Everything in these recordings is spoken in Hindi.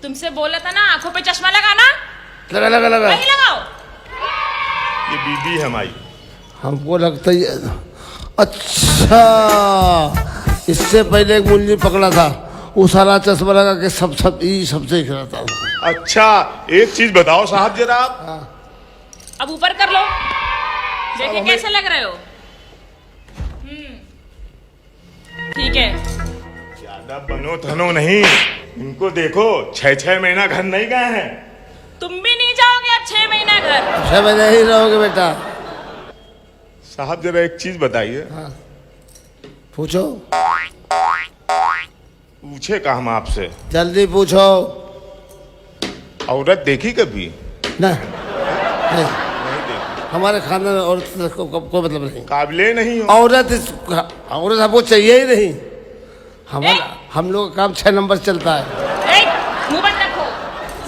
तुमसे बोला था ना आंखों पे चश्मा लगाना। लगा लगा लगा। वही लगाओ। ये बीबी है हमारी। हमको लगता है अच्छा, इससे पहले एक मुंजी पकड़ा था, वो सारा चश्मा लगा के सबसे खड़ा था। अच्छा एक चीज बताओ साहब जरा आप। अब ऊपर कर लो, देखिए कैसे लग रहे हो। ठीक है। ज्यादा बनो थनो नहीं, इनको देखो 6-6 महीना घर नहीं गए हैं। तुम भी नहीं जाओगे अब 6 महीना घर। 6 महीने ही रहोगे बेटा। साहब जरा एक चीज बताइए। हाँ। पूछो। पूछे का हम आपसे, जल्दी पूछो। औरत देखी कभी? नहीं, नहीं देखी। हमारे खानदान में औरत को मतलब नहीं। काबिले नहीं हो। औरत हमको चाहिए ही नहीं। हम लोग का काम 6 नंबर चलता है। मुंह बंद रखो।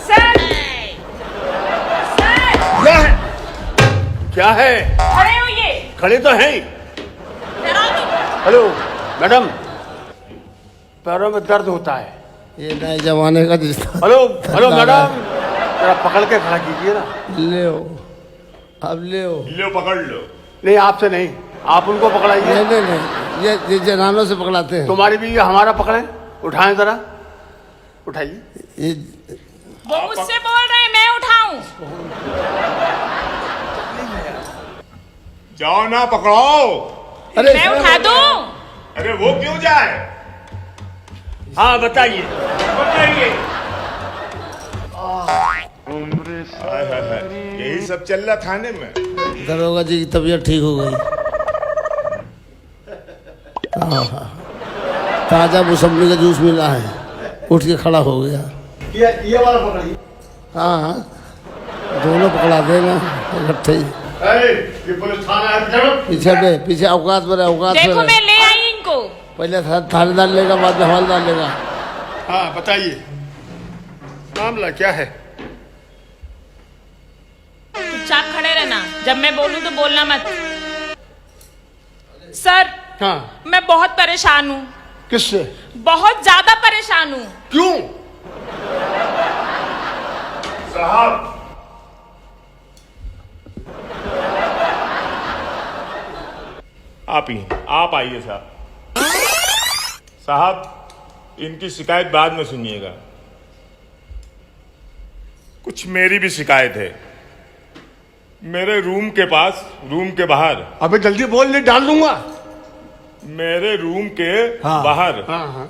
सर, क्या है? क्या है? खड़े हो ये। खड़े तो हैं। डराओ तुम। हेलो मैडम, पैरों में दर्द होता है। ये नए जमाने का रिश्ता। हेलो हेलो मैडम, जरा पकड़ के खड़ा कीजिए ना। ले हो, अब ले हो। लो पकड़ लो। नहीं आपसे नहीं, आप उनको पकड़ाइए। नहीं नहीं, ये जनानों से पकड़ाते हैं। तुम्हारी भी हमारा पकड़े, उठाएं जरा, उठाइए। ये वो मुझसे बोल रहे हैं, मैं उठाऊं? जाओ ना पकड़ाओ। अरे मैं उठा दूं? अरे वो क्यों जाए? हाँ बताइए। बताइए। हाय हाय हाय, यही सब चल रहा थाने में। दरोगा जी की तबीयत ठीक हो गई। हाँ, ताजा मौसमी का जूस मिला है, उठ के खड़ा हो गया। ये वाला पकड़िए। हाँ, दोनों पकड़ा देना इकट्ठे ही। ये पुलिस थाना है। पीछे अवकाश में अवकाश में। देखो मैं ले आई इनको। पहले थानेदार लेगा, बाद में हवलदार लेगा। हाँ बताइए, मामला क्या है? चुपचाप खड़े रहना, जब मैं बोलूं तो बोलना मत। सर, हाँ मैं बहुत परेशान हूँ। किससे? बहुत ज्यादा परेशान हूँ। क्यों? साहब आप आइए साहब। साहब इनकी शिकायत बाद में सुनिएगा, कुछ मेरी भी शिकायत है। मेरे रूम के पास, रूम के बाहर। अबे जल्दी बोल, नहीं डाल दूंगा। मेरे रूम के हाँ, बाहर हाँ।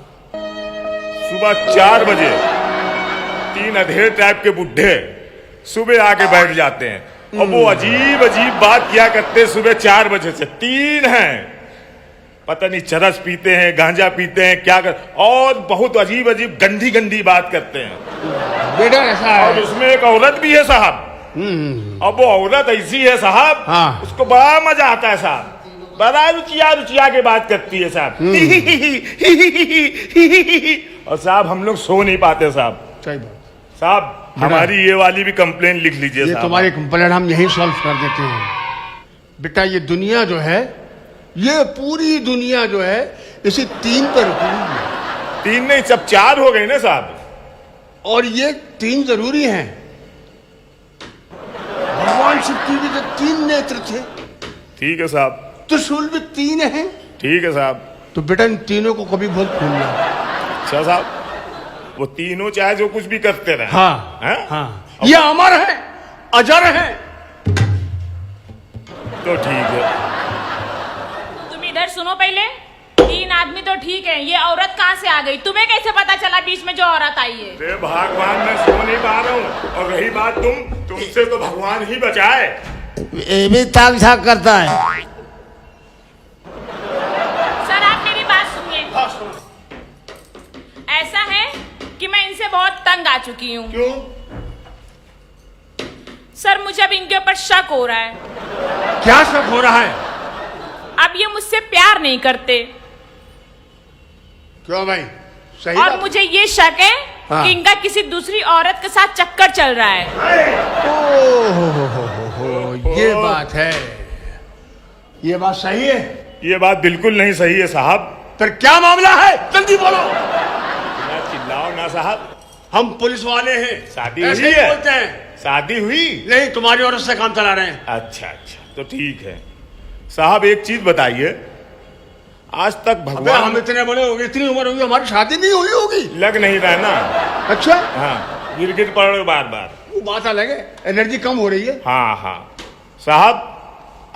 सुबह 4 बजे 3 अधेड़ टाइप के बुड्ढे सुबह आके बैठ जाते हैं और वो अजीब अजीब बात किया करते। सुबह 4 बजे से 3 हैं, पता नहीं चरस पीते हैं, गांजा पीते हैं, क्या कर, और बहुत अजीब अजीब गंदी गंदी बात करते हैं। बेटा ऐसा है। और उसमें एक औरत भी है साहब। अब वो औरत ऐसी है साहब, हाँ। उसको बड़ा मजा आता है साहब, बड़ा रुचिया के बात करती है साहब। और साहब हम लोग सो नहीं पाते साहब। सही बात। साहब हमारी ये वाली भी कंप्लेन लिख लीजिए ये साहब। तुम्हारी कंप्लेंट हम यही सॉल्व कर देते हैं। बेटा ये दुनिया जो है, ये पूरी दुनिया जो है, इसे 3 पर रुकी हुई है। 3 नहीं, सब 4 हो गए ना साहब। और ये 3 जरूरी हैं। भगवान शिव की भी तो 3 नेत्र थे, ठीक है साहब। त्रिशूल भी 3 हैं। ठीक है साहब। तो बेटा इन तीनों को कभी बहुत भूलना। अच्छा साहब, वो तीनों चाहे जो कुछ भी करते रहे। हाँ हैं? हाँ, ये अमर है, अजर है। तो ठीक है। तुम इधर सुनो पहले। 3 आदमी तो ठीक है, ये औरत कहाँ से आ गई? तुम्हें कैसे पता चला बीच में जो औरत आई है? अरे भगवान, मैं सो नहीं पा रहा हूँ। और रही बात तुमसे तो भगवान ही बचाए। ये भी ताक झाक करता है। सर आप मेरी बात सुनिए। ऐसा है कि मैं इनसे बहुत तंग आ चुकी हूँ। क्यों? सर मुझे अब इनके ऊपर शक हो रहा है। क्या शक हो रहा है? अब ये मुझसे प्यार नहीं करते। क्यों भाई? सही और बात। मुझे ये शक है हाँ। कि इनका किसी दूसरी औरत के साथ चक्कर चल रहा है। हो, ये बात है। ये बात सही है? ये बात बिल्कुल नहीं सही है साहब। फिर क्या मामला है? जल्दी बोलो। ना चिल्लाओ ना साहब। हम पुलिस वाले हैं। शादी ऐसे हुई ही है? बोलते हैं। शादी हुई? नहीं, तुम्हारी औरत से काम चला रहे हैं। अच्छा अच्छा, तो ठीक है। साहब एक चीज बताइए, आज तक अबे भगवान हम इतने बड़े हो गए, इतनी उम्र होगी, हमारी शादी नहीं हुई होगी। लग नहीं रहा ना? अच्छा, हाँ, गिर पड़ रहे हो बार बार। वो बात अलग है, एनर्जी कम हो रही है। हाँ हाँ साहब,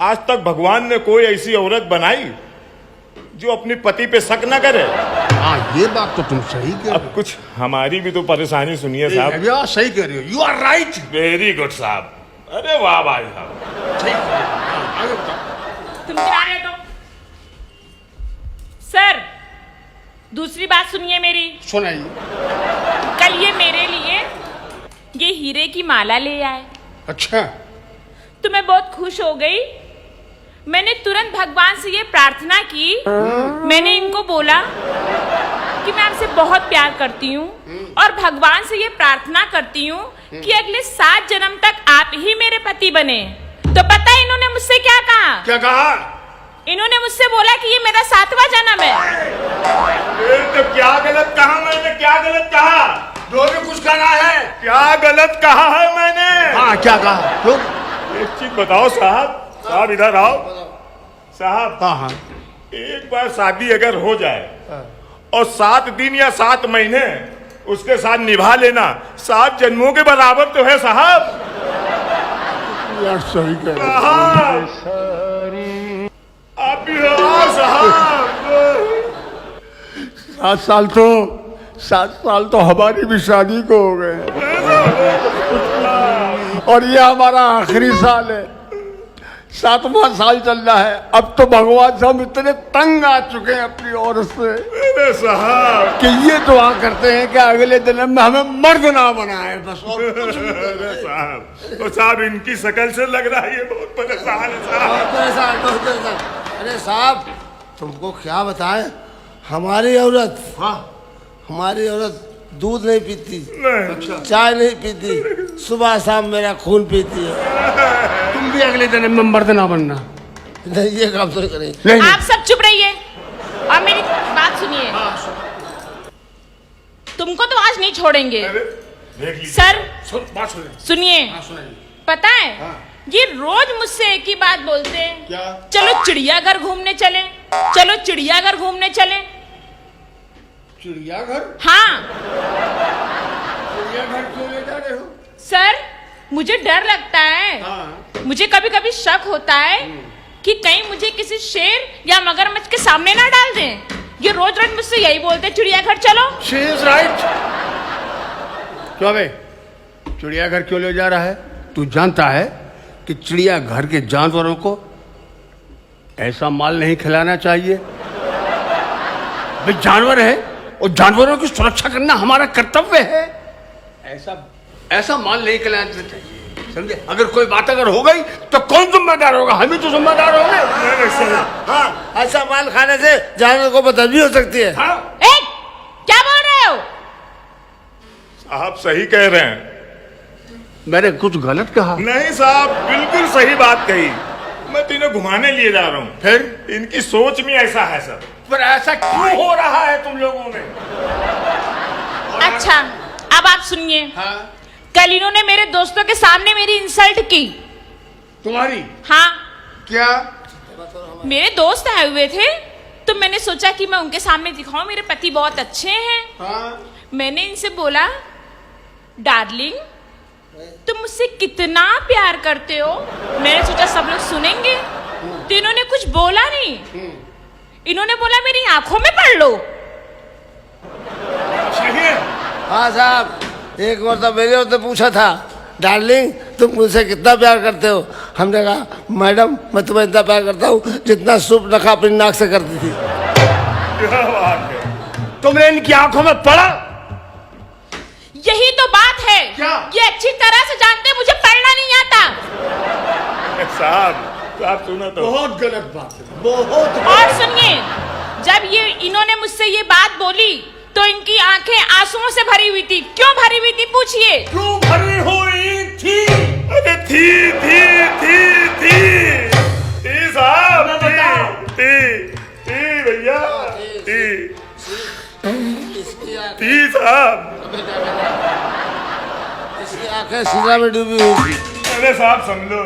आज तक भगवान ने कोई ऐसी औरत बनाई जो अपने पति पे शक न करे। हाँ, ये बात तो तुम सही कह रहे अब कुछ हमारी भी तो परेशानी सुनिए हो। साहब। भैया सही कह रहे हो, you are right. Very good साहब, अरे वाह भाई साहब। सही कह रहे हो। हाँ, आगे बताओ। तुम चला रहे हो तो सर, दूसरी बात सुनिए मेरी। सुनाइए। कल ये मेरे लिए ये हीरे की माला ले आए, अच्छा, तो मैं बहुत खुश हो गई। मैंने तुरंत भगवान से ये प्रार्थना की, मैंने इनको बोला कि मैं आपसे बहुत प्यार करती हूँ और भगवान से ये प्रार्थना करती हूँ कि अगले 7 जन्म तक आप ही मेरे पति बने। तो पता है इन्होंने मुझसे क्या कहा? क्या कहा? इन्होंने मुझसे बोला कि ये मेरा 7वां जन्म है। तो क्या गलत कहा मैंने? क्या गलत कहा? जो भी कुछ कहना है। क्या गलत कहा है मैंने? हाँ, क्या कहा? क्यों? एक चीज बताओ साहब। साहब इधर आओ साहब। हाँ हाँ। एक बार शादी अगर हो जाए और 7 दिन या 7 महीने उसके साथ निभा लेना 7 जन्मों के बराबर तो है साहब। यार सही कह रहे साहब आप भी आओ साहब। 7 साल तो हमारी भी शादी को हो गए और ये हमारा आखिरी साल है। 7वां साल चल रहा है। अब तो भगवान से हम इतने तंग आ चुके हैं अपनी औरत से अरे साहब कि ये दुआ करते हैं कि अगले जन्म में हमें मर्द ना बनाए बस। और अरे साहब, तो साहब इनकी शक्ल से लग रहा है ये बहुत परेशान है साहब। बहुत परेशान। अरे साहब, तुमको क्या बताएं, हमारी औरत हमारी औरत दूध नहीं पीती, चाय नहीं पीती, सुबह शाम मेरा खून पीती है। तुम भी अगले जन्म में मर्द ना बनना। नहीं, ये काम तो करें। नहीं, आप सब चुप रहिए और मेरी बात सुनिए। तुमको तो आज नहीं छोड़ेंगे देख लीजिए। सर। बात सुने। सुनिए, सुनाइए। पता है ये रोज मुझसे एक ही बात बोलते हैं। क्या? चलो चिड़ियाघर घूमने चले, चलो चिड़ियाघर घूमने चले। चिड़ियाघर? हाँ चिड़ियाघर क्यों ले जा रहे हो? सर, मुझे डर लगता है। हाँ। मुझे कभी कभी शक होता है कि कहीं मुझे किसी शेर या मगरमच्छ के सामने ना डाल दें। ये रोज रोज मुझसे यही बोलते हैं, चिड़ियाघर चलो। She is right। क्यों बे, चिड़ियाघर क्यों ले जा रहा है? तू जानता है कि चिड़ियाघर के जानवरों को ऐसा माल नहीं खिलाना चाहिए। भाई जानवर है और जानवरों की सुरक्षा करना हमारा कर्तव्य है। ऐसा माल नहीं खिलाना चाहिए, समझे? अगर कोई बात अगर हो गई तो कौन जिम्मेदार होगा? हम ही तो जिम्मेदार होंगे। हाँ, ऐसा माल खाने से जानवर को बदबू हो सकती है। हाँ? ए, क्या बोल रहे हो? आप सही कह रहे हैं। मैंने कुछ गलत कहा? नहीं साहब, बिल्कुल सही बात कही। मैं तो इन्हें घुमाने लिए जा रहा हूँ। फिर इनकी सोच में ऐसा है सर। पर ऐसा क्यों हो रहा है तुम लोगों में? अच्छा, अब आप सुनिए। हाँ? कल इन्होंने मेरे दोस्तों के सामने मेरी इंसल्ट की। तुम्हारी? हाँ, क्या? मेरे दोस्त आए हुए थे तो मैंने सोचा कि मैं उनके सामने दिखाऊं मेरे पति बहुत अच्छे हैं। हाँ? मैंने इनसे बोला, डार्लिंग तुम मुझसे कितना प्यार करते हो। मैंने सोचा सब लोग सुनेंगे, तो इन्होंने कुछ बोला नहीं। इन्होंने बोला मेरी आंखों में पढ़ लो। सही है। हाँ साहब, एक बार तो मेरे होते पूछा था, डार्लिंग तुम मुझसे कितना प्यार करते हो? हमने कहा, मैडम मैं तुम्हें इतना प्यार करता हूँ जितना सूप नखा अपनी नाक से करती थी। क्या बात है? तुमने इनकी आंखों में पढ़ा? यही तो बात है। क्या? ये अच्छी तरह से जानते हैं मुझे पढ़ना नहीं आता। साहब सुनो तो। बहुत गलत बात है, बहुत। और सुनिए, जब ये इन्होंने मुझसे ये बात बोली तो इनकी आंखें आंसुओं से भरी हुई थी। क्यों भरी हुई थी पूछिए? क्यों भरी हुई थी? अरे थी साहब, थी भैया, थी साहब। आंखें सीधा में डूबी हुई थी। अरे साहब समझो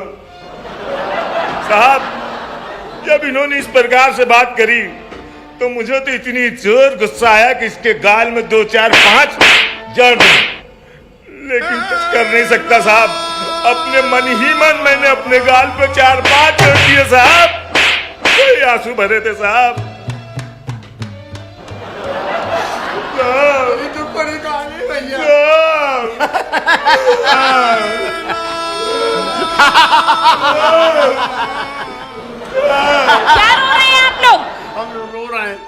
साहब, जब इन्होंने इस प्रकार से बात करी तो मुझे तो इतनी जोर गुस्सा आया कि इसके गाल में 2 4 5 जड़ दूं। लेकिन कुछ कर नहीं सकता साहब, अपने मन ही मन मैंने अपने गाल पे 4 5 जड़ दिए साहब। कोई आंसू भरे थे साहब। तो बड़ी कहानी भैया। क्या रो रहे हैं आप लोग? हम रो रहे हैं।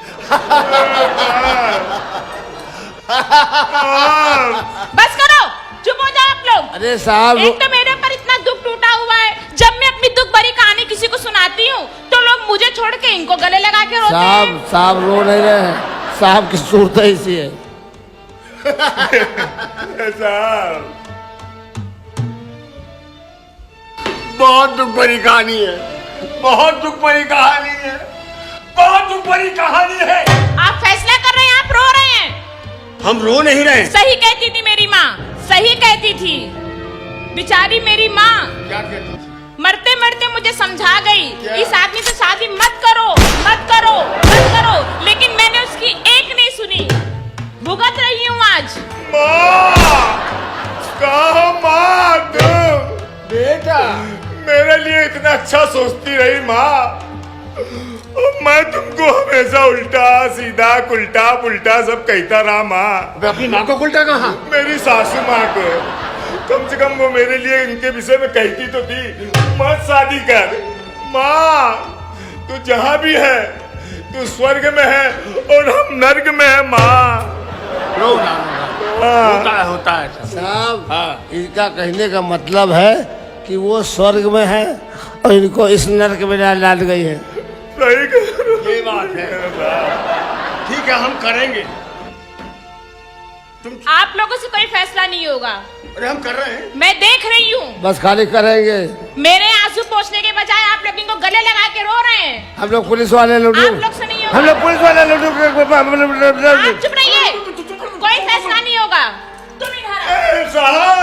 बस करो, चुप हो जाओ आप लोग। अरे साहब एक तो मेरे ऊपर इतना दुख टूटा हुआ है, जब मैं अपनी दुख भरी कहानी किसी को सुनाती हूँ तो लोग मुझे छोड़ के इनको गले लगा के रोते हैं। साहब रो नहीं रहे हैं, साहब की सूरत ऐसी है। साहब बहुत दुख भरी कहानी है, बहुत दुख भरी कहानी है, बहुत दुख भरी कहानी है। आप फैसला कर रहे हैं, आप रो रहे हैं। हम रो नहीं रहे। सही कहती थी मेरी माँ, सही कहती थी। बेचारी मेरी माँ क्या कहती थी? मरते मरते मुझे समझा गई, क्या? इस आदमी से शादी मत करो, मत करो, मत करो। लेकिन मैंने उसकी एक नहीं सुनी, भुगत रही हूँ आज। माँ, कहाँ माँ तुम? बेटा मेरे लिए इतना अच्छा सोचती रही माँ, और मैं तुमको हमेशा उल्टा सीधा उल्टा पुल्टा सब कहता रहा माँ। अबे अपनी माँ को उल्टा कहा? मेरी सासू माँ को कम से कम वो मेरे लिए इनके विषय में कहती तो थी, मत शादी कर माँ, तू जहाँ भी है तू स्वर्ग में है और हम नर्क में है माँ। रो ना, होता है सब। साहब हाँ। इनका कहने का मतलब है कि वो स्वर्ग में है और इनको इस नरक में डाल गई है। सही कह रहे हो। ये बात है। ठीक है, हम करेंगे। तुम आप लोगों से कोई फैसला नहीं होगा, अरे हम कर रहे हैं। मैं देख रही हूँ। बस खाली करेंगे। मेरे आंसू पोंछने के बजाय आप लोग इनको गले लगा के रो रहे हैं। हम लोग पुलिस वाले लूटू, आप लोग से नहीं होगा। हम लोग पुलिस वाले लूटू। आप चुप रहिए, कोई फैसला नहीं होगा। तुम इधर आओ। साहब